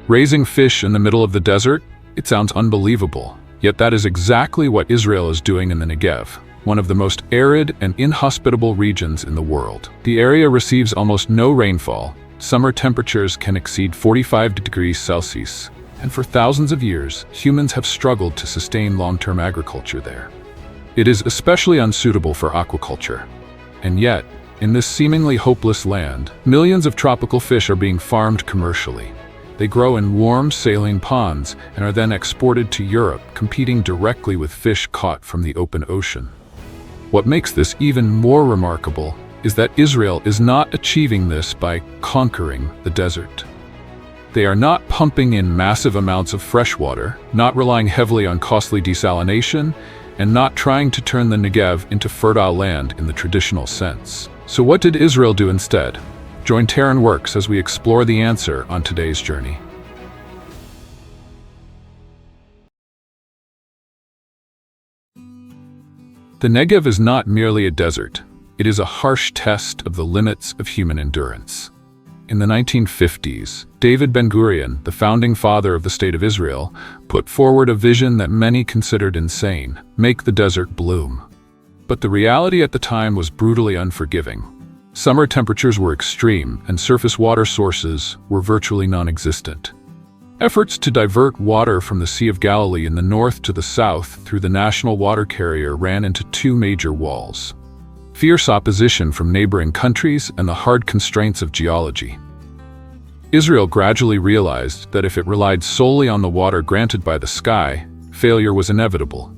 Raising fish in the middle of the desert? It sounds unbelievable. Yet that is exactly what Israel is doing in the Negev, one of the most arid and inhospitable regions in the world. The area receives almost no rainfall. Summer temperatures can exceed 45 degrees Celsius, and for thousands of years, humans have struggled to sustain long-term agriculture there. It is especially unsuitable for aquaculture. And yet, in this seemingly hopeless land, millions of tropical fish are being farmed commercially. They grow in warm, saline ponds and are then exported to Europe, competing directly with fish caught from the open ocean. What makes this even more remarkable is that Israel is not achieving this by conquering the desert. They are not pumping in massive amounts of fresh water, not relying heavily on costly desalination, and not trying to turn the Negev into fertile land in the traditional sense. So what did Israel do instead? Join Terran Works as we explore the answer on today's journey. The Negev is not merely a desert. It is a harsh test of the limits of human endurance. In the 1950s, David Ben-Gurion, the founding father of the State of Israel, put forward a vision that many considered insane: make the desert bloom. But the reality at the time was brutally unforgiving. Summer temperatures were extreme, and surface water sources were virtually non-existent. Efforts to divert water from the Sea of Galilee in the north to the south through the national water carrier ran into two major walls: fierce opposition from neighboring countries and the hard constraints of geology. Israel gradually realized that if it relied solely on the water granted by the sky, failure was inevitable.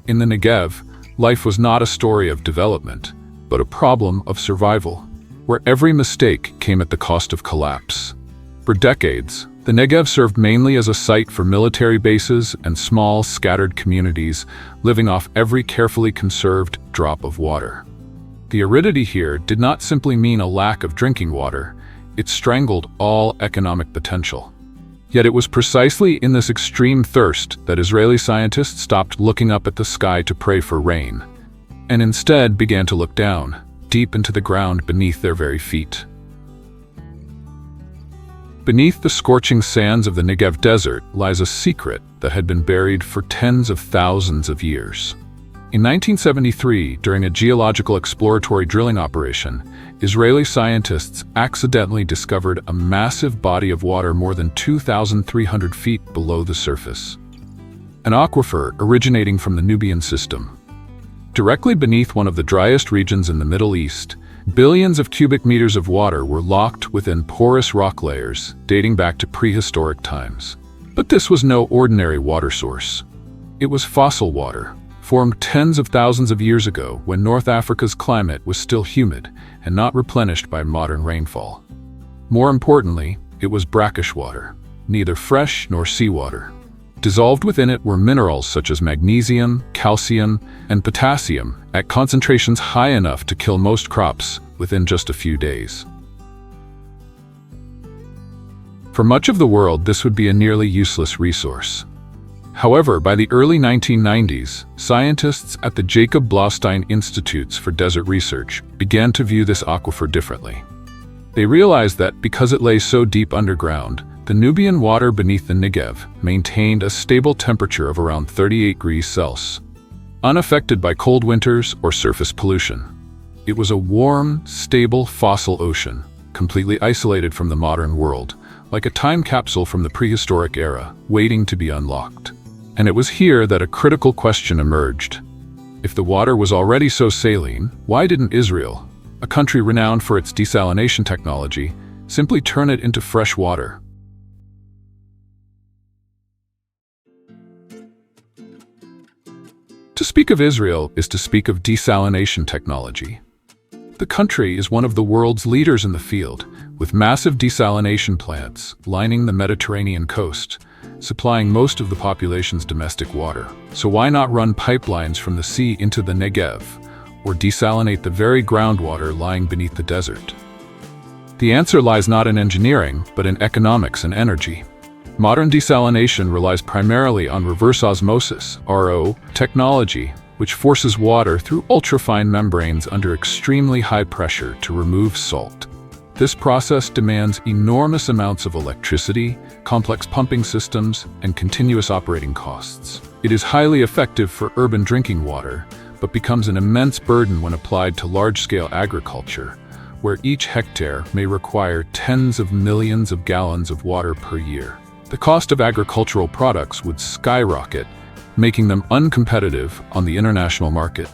In the Negev, life was not a story of development, but a problem of survival, where every mistake came at the cost of collapse. For decades, the Negev served mainly as a site for military bases and small, scattered communities living off every carefully conserved drop of water. The aridity here did not simply mean a lack of drinking water, it strangled all economic potential. Yet it was precisely in this extreme thirst that Israeli scientists stopped looking up at the sky to pray for rain, and instead began to look down, deep into the ground beneath their very feet. Beneath the scorching sands of the Negev desert lies a secret that had been buried for tens of thousands of years. In 1973, during a geological exploratory drilling operation, Israeli scientists accidentally discovered a massive body of water more than 2,300 feet below the surface. An aquifer originating from the Nubian system. Directly beneath one of the driest regions in the Middle East, billions of cubic meters of water were locked within porous rock layers dating back to prehistoric times. But this was no ordinary water source. It was fossil water, formed tens of thousands of years ago when North Africa's climate was still humid and not replenished by modern rainfall. More importantly, it was brackish water, neither fresh nor seawater. Dissolved within it were minerals such as magnesium, calcium, and potassium at concentrations high enough to kill most crops within just a few days. For much of the world, this would be a nearly useless resource. However, by the early 1990s, scientists at the Jacob Blaustein Institutes for Desert Research began to view this aquifer differently. They realized that because it lay so deep underground, the Nubian water beneath the Negev maintained a stable temperature of around 38 degrees Celsius, unaffected by cold winters or surface pollution. It was a warm, stable fossil ocean, completely isolated from the modern world, like a time capsule from the prehistoric era, waiting to be unlocked. And it was here that a critical question emerged. If the water was already so saline, why didn't Israel, a country renowned for its desalination technology, simply turn it into fresh water? To speak of Israel is to speak of desalination technology. The country is one of the world's leaders in the field, with massive desalination plants lining the Mediterranean coast, supplying most of the population's domestic water. So why not run pipelines from the sea into the Negev, or desalinate the very groundwater lying beneath the desert? The answer lies not in engineering, but in economics and energy. Modern desalination relies primarily on reverse osmosis, RO, technology, which forces water through ultrafine membranes under extremely high pressure to remove salt. This process demands enormous amounts of electricity, complex pumping systems, and continuous operating costs. It is highly effective for urban drinking water, but becomes an immense burden when applied to large-scale agriculture, where each hectare may require tens of millions of gallons of water per year. The cost of agricultural products would skyrocket, making them uncompetitive on the international market.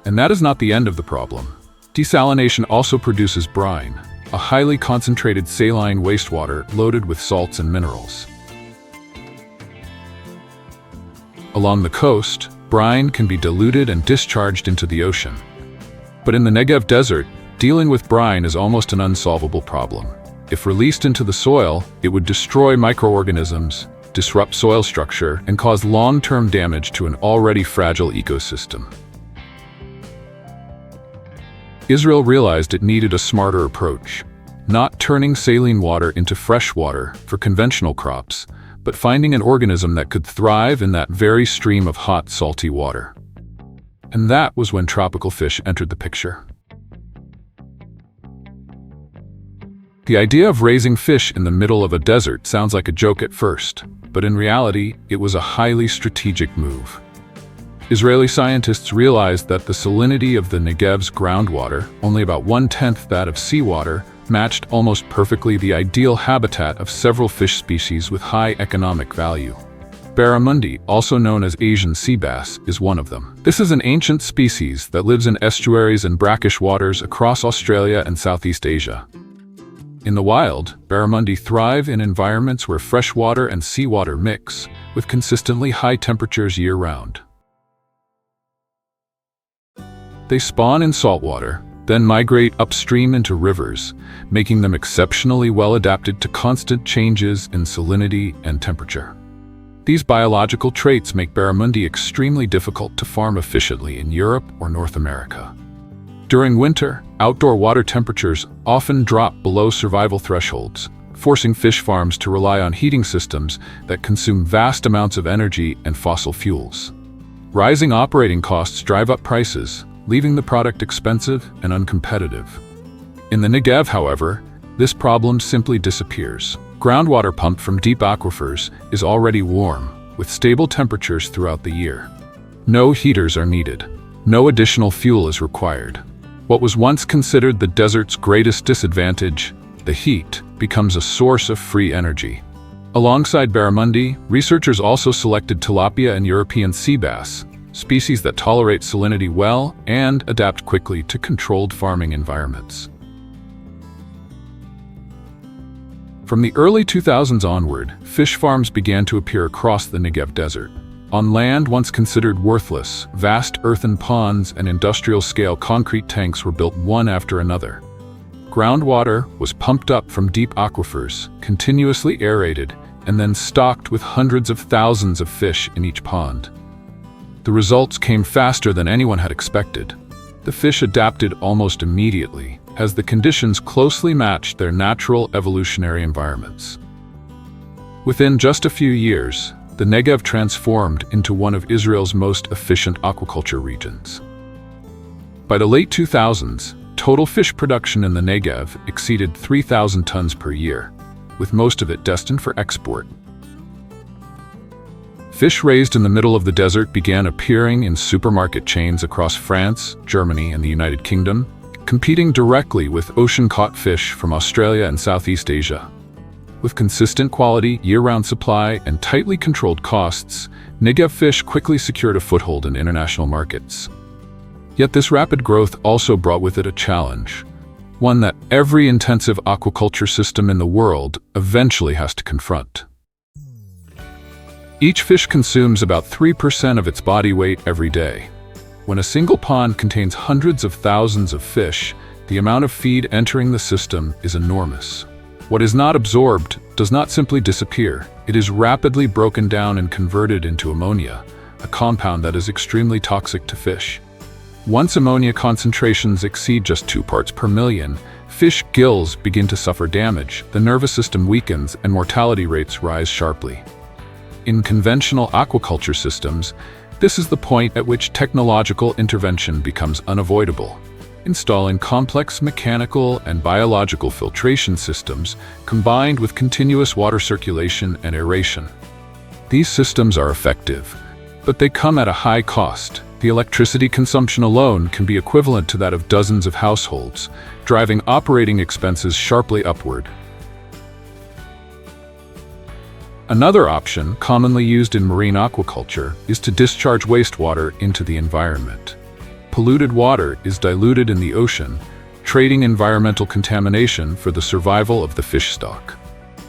And that is not the end of the problem. Desalination also produces brine, a highly concentrated saline wastewater loaded with salts and minerals. Along the coast, brine can be diluted and discharged into the ocean. But in the Negev desert, dealing with brine is almost an unsolvable problem. If released into the soil, it would destroy microorganisms, disrupt soil structure, and cause long-term damage to an already fragile ecosystem. Israel realized it needed a smarter approach, not turning saline water into fresh water for conventional crops, but finding an organism that could thrive in that very stream of hot, salty water. And that was when tropical fish entered the picture. The idea of raising fish in the middle of a desert sounds like a joke at first, but in reality, it was a highly strategic move. Israeli scientists realized that the salinity of the Negev's groundwater, only about 1/10 that of seawater, matched almost perfectly the ideal habitat of several fish species with high economic value. Barramundi, also known as Asian sea bass, is one of them. This is an ancient species that lives in estuaries and brackish waters across Australia and Southeast Asia. In the wild, barramundi thrive in environments where fresh water and seawater mix, with consistently high temperatures year-round. They spawn in saltwater, then migrate upstream into rivers, making them exceptionally well adapted to constant changes in salinity and temperature. These biological traits make barramundi extremely difficult to farm efficiently in Europe or North America. During winter, outdoor water temperatures often drop below survival thresholds, forcing fish farms to rely on heating systems that consume vast amounts of energy and fossil fuels. Rising operating costs drive up prices, leaving the product expensive and uncompetitive. In the Negev, however, this problem simply disappears. Groundwater pumped from deep aquifers is already warm, with stable temperatures throughout the year. No heaters are needed. No additional fuel is required. What was once considered the desert's greatest disadvantage, the heat, becomes a source of free energy. Alongside barramundi, researchers also selected tilapia and European sea bass, species that tolerate salinity well and adapt quickly to controlled farming environments. From the early 2000s onward, fish farms began to appear across the Negev desert. On land once considered worthless, vast earthen ponds and industrial-scale concrete tanks were built one after another. Groundwater was pumped up from deep aquifers, continuously aerated, and then stocked with hundreds of thousands of fish in each pond. The results came faster than anyone had expected. The fish adapted almost immediately, as the conditions closely matched their natural evolutionary environments. Within just a few years, the Negev transformed into one of Israel's most efficient aquaculture regions. By the late 2000s, total fish production in the Negev exceeded 3,000 tons per year, with most of it destined for export. Fish raised in the middle of the desert began appearing in supermarket chains across France, Germany, and the United Kingdom, competing directly with ocean-caught fish from Australia and Southeast Asia. With consistent quality, year-round supply, and tightly controlled costs, Negev fish quickly secured a foothold in international markets. Yet this rapid growth also brought with it a challenge, one that every intensive aquaculture system in the world eventually has to confront. Each fish consumes about 3% of its body weight every day. When a single pond contains hundreds of thousands of fish, the amount of feed entering the system is enormous. What is not absorbed does not simply disappear. It is rapidly broken down and converted into ammonia, a compound that is extremely toxic to fish. Once ammonia concentrations exceed just 2 parts per million, fish gills begin to suffer damage, the nervous system weakens, and mortality rates rise sharply. In conventional aquaculture systems, this is the point at which technological intervention becomes unavoidable. installing complex mechanical and biological filtration systems combined with continuous water circulation and aeration. These systems are effective, but they come at a high cost. The electricity consumption alone can be equivalent to that of dozens of households, driving operating expenses sharply upward. Another option, commonly used in marine aquaculture, is to discharge wastewater into the environment. Polluted water is diluted in the ocean, trading environmental contamination for the survival of the fish stock.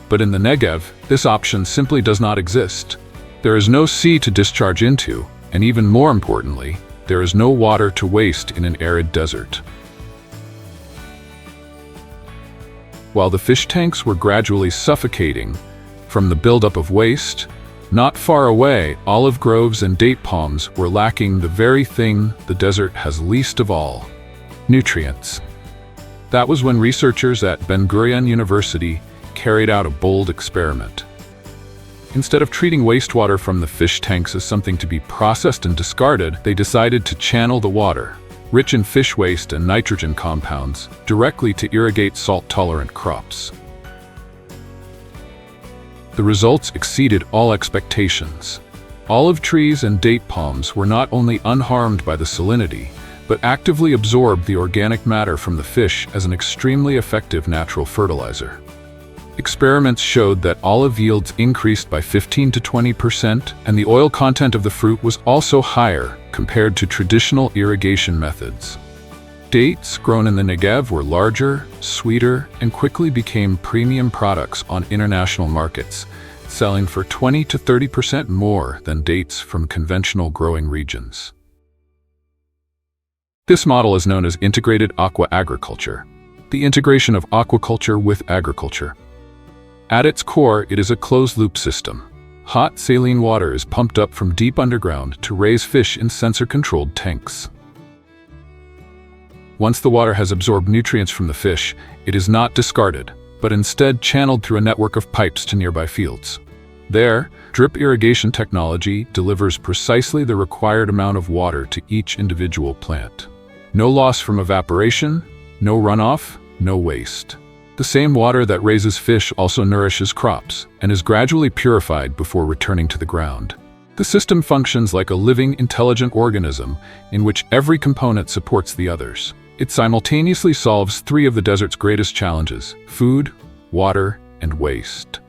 But in the Negev, this option simply does not exist. There is no sea to discharge into, and even more importantly, there is no water to waste in an arid desert. While the fish tanks were gradually suffocating from the buildup of waste, not far away, olive groves and date palms were lacking the very thing the desert has least of all: nutrients. That was when researchers at Ben Gurion University carried out a bold experiment. Instead of treating wastewater from the fish tanks as something to be processed and discarded, they decided to channel the water, rich in fish waste and nitrogen compounds, directly to irrigate salt-tolerant crops. The results exceeded all expectations. Olive trees and date palms were not only unharmed by the salinity, but actively absorbed the organic matter from the fish as an extremely effective natural fertilizer. Experiments showed that olive yields increased by 15 to 20%, and the oil content of the fruit was also higher compared to traditional irrigation methods. Dates grown in the Negev were larger, sweeter, and quickly became premium products on international markets, selling for 20 to 30% more than dates from conventional growing regions. This model is known as integrated aqua-agriculture, the integration of aquaculture with agriculture. At its core, it is a closed-loop system. Hot saline water is pumped up from deep underground to raise fish in sensor-controlled tanks. Once the water has absorbed nutrients from the fish, it is not discarded, but instead channeled through a network of pipes to nearby fields. There, drip irrigation technology delivers precisely the required amount of water to each individual plant. No loss from evaporation, no runoff, no waste. The same water that raises fish also nourishes crops and is gradually purified before returning to the ground. The system functions like a living, intelligent organism in which every component supports the others. It simultaneously solves three of the desert's greatest challenges: food, water, and waste.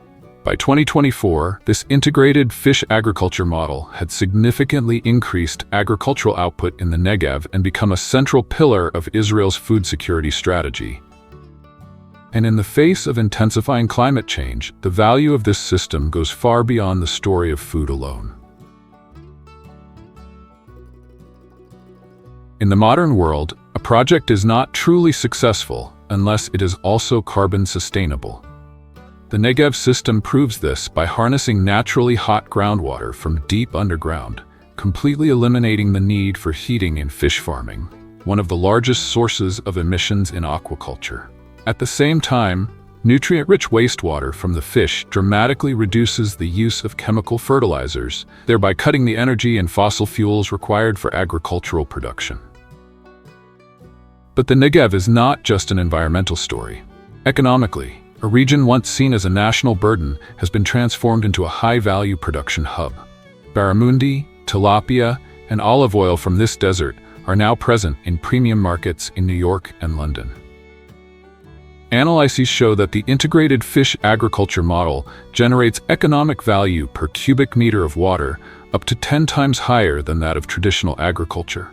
By 2024, this integrated fish agriculture model had significantly increased agricultural output in the Negev and become a central pillar of Israel's food security strategy. And in the face of intensifying climate change, the value of this system goes far beyond the story of food alone. In the modern world, a project is not truly successful unless it is also carbon sustainable. The Negev system proves this by harnessing naturally hot groundwater from deep underground, completely eliminating the need for heating in fish farming, one of the largest sources of emissions in aquaculture. At the same time, nutrient-rich wastewater from the fish dramatically reduces the use of chemical fertilizers, thereby cutting the energy and fossil fuels required for agricultural production. But the Negev is not just an environmental story. Economically, a region once seen as a national burden has been transformed into a high-value production hub. Barramundi, tilapia, and olive oil from this desert are now present in premium markets in New York and London. Analyses show that the integrated fish agriculture model generates economic value per cubic meter of water up to 10 times higher than that of traditional agriculture.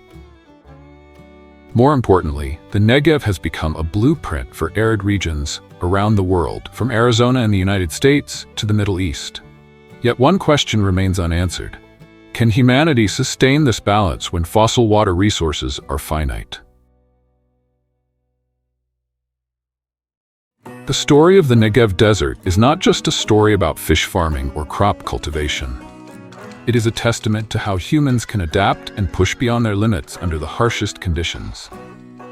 More importantly, the Negev has become a blueprint for arid regions around the world, from Arizona in the United States to the Middle East. Yet one question remains unanswered. Can humanity sustain this balance when fossil water resources are finite? The story of the Negev Desert is not just a story about fish farming or crop cultivation. It is a testament to how humans can adapt and push beyond their limits under the harshest conditions.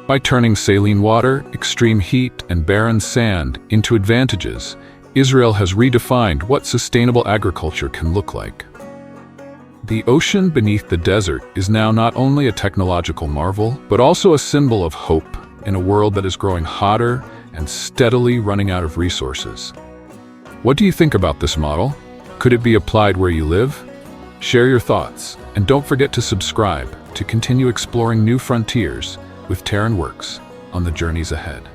By turning saline water, extreme heat, and barren sand into advantages, Israel has redefined what sustainable agriculture can look like. The ocean beneath the desert is now not only a technological marvel, but also a symbol of hope in a world that is growing hotter and steadily running out of resources. What do you think about this model? Could it be applied where you live? Share your thoughts, and don't forget to subscribe to continue exploring new frontiers with Terran Works on the journeys ahead.